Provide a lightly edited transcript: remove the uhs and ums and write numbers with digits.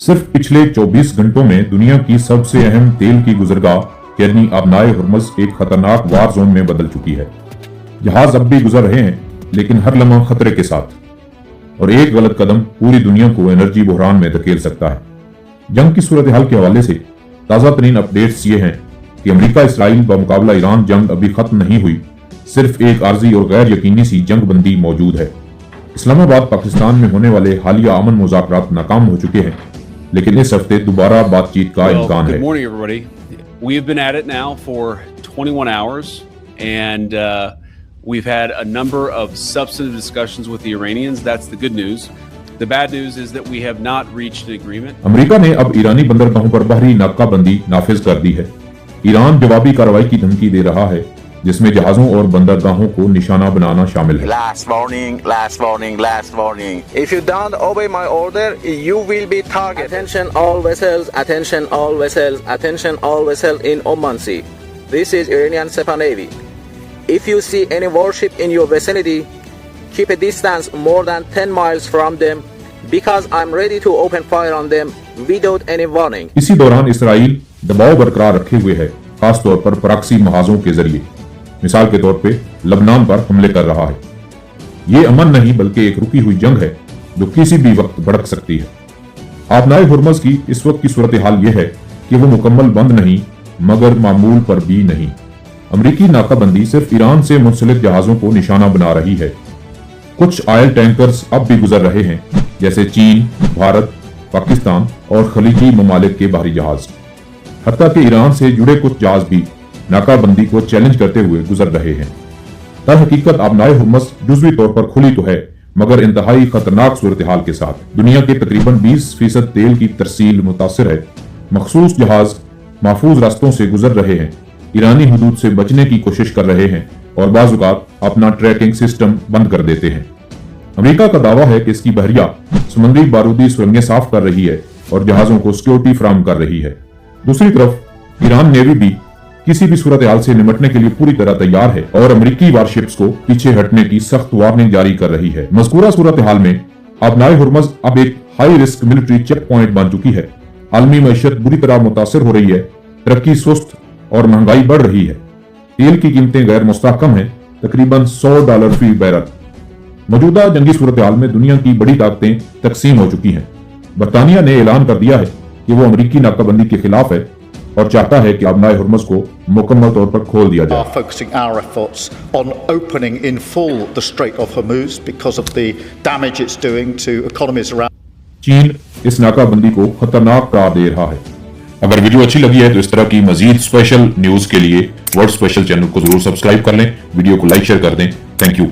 सिर्फ पिछले 24 घंटों में दुनिया की सबसे अहम तेल की गुजरगाह यानी आबनाए हुर्मुज़ एक खतरनाक वार जोन में बदल चुकी है। जहाज अब भी गुजर रहे हैं, लेकिन हर लम्हा खतरे के साथ, और एक गलत कदम पूरी दुनिया को एनर्जी बहरान में धकेल सकता है। जंग की सूरत हाल के हवाले से ताज़ा तरीन अपडेट्स ये हैं कि अमेरिका इसराइल बमुकाबला ईरान जंग अभी खत्म नहीं हुई, सिर्फ एक आर्जी और गैर यकीनी सी जंग बंदी मौजूद है। इस्लामाबाद पाकिस्तान में होने वाले हालिया अमन मुज़ाकरात नाकाम हो चुके हैं, लेकिन इस हफ्ते दोबारा बातचीत का इम्कान है। Good morning, everybody. We have been at it now for 21 hours, and we've had a number of substantive discussions with the Iranians. That's the good news. The bad news is that we have not reached an agreement. America ने अब ईरानी बंदरगाहों पर बहरी नाकाबंदी नाफिज कर दी है। Iran जवाबी कार्रवाई की धमकी दे रहा है, जिसमें जहाजों और बंदरगाहों को निशाना बनाना शामिल है। Last warning, last warning, last warning. If you don't obey my order, you will be targeted. Attention all vessels, attention all vessels, attention all vessels in Oman Sea. This is Iranian Sepah Navy. If you see any warship in your vicinity, keep a distance more than 10 miles from them, because I'm ready to open fire on them without any warning. इसी दौरान Israel दबाव बरकरार रखे हुए है, खास तौर पर प्रॉक्सी महाजों के जरिए। मिसाल के तौर पे लबनान पर हमले कर रहा है। ये अमन नहीं बल्कि एक रुकी हुई जंग है जो किसी भी वक्त भड़क सकती है। आबनाए हुर्मुज़ की इस वक्त की सूरत हाल ये है कि वो मुकम्मल बंद नहीं, मगर मामूल पर भी नहीं। अमरीकी नाकाबंदी सिर्फ ईरान से मुंसलिक जहाजों को निशाना बना रही है। कुछ ऑयल टैंकर्स अब भी गुजर रहे हैं, जैसे चीन, भारत, पाकिस्तान और खलीजी ममालिक के बाहरी जहाज। हत्ता कि ईरान से जुड़े कुछ जहाज भी नाकाबंदी को चैलेंज करते हुए गुजर रहे हैं। दर हकीकत आबनाए हुर्मुज़ जुज़वी तौर पर खुली तो है, मगर इंतहाई खतरनाक सूरत हाल के साथ। दुनिया के तकरीबन 20% तेल की तरसील मुतासिर है। मखसूस जहाज महफूज रास्तों से गुजर रहे हैं, ईरानी हदूद से बचने की कोशिश कर रहे हैं और बाज़-औक़ात अपना ट्रैकिंग सिस्टम बंद कर देते हैं। अमेरिका का दावा है कि इसकी बहरिया समुद्री बारूदी सुरंगें साफ कर रही है और जहाजों को सिक्योरिटी फराहम कर रही है। दूसरी तरफ ईरान नेवी भी किसी भी सूरत हाल से निपटने के लिए पूरी तरह तैयार है और अमेरिकी वारशिप्स को पीछे हटने की सख्त वार्निंग जारी कर रही है। मज़कूरा सूरत हाल में आबनाए हुर्मुज़ अब एक high risk military checkpoint बन चुकी है। आलमी मईशत बुरी तरह मुतासिर हो रही है, तरक्की सुस्त और महंगाई बढ़ रही है। तेल की कीमतें गैर मुस्तहकम है, तकरीबन $100 फी बैरल। मौजूदा जंगी सूरत हाल में दुनिया की बड़ी ताकतें तकसीम हो चुकी हैं। बरतानिया ने ऐलान कर दिया है कि वो अमेरिकी नाकाबंदी के खिलाफ है और चाहता है कि आबनाए हुर्मुज़ को मुकम्मल तौर पर खोल दिया जाए। Focusing our efforts on opening in full the Strait of Hormuz because of the damage it's doing to economies around. चीन इस नाकाबंदी को खतरनाक करार दे रहा है। अगर वीडियो अच्छी लगी है तो इस तरह की मजीद स्पेशल न्यूज के लिए वर्ल्ड स्पेशल चैनल को जरूर सब्सक्राइब कर लें, वीडियो को लाइक शेयर कर दें। Thank you.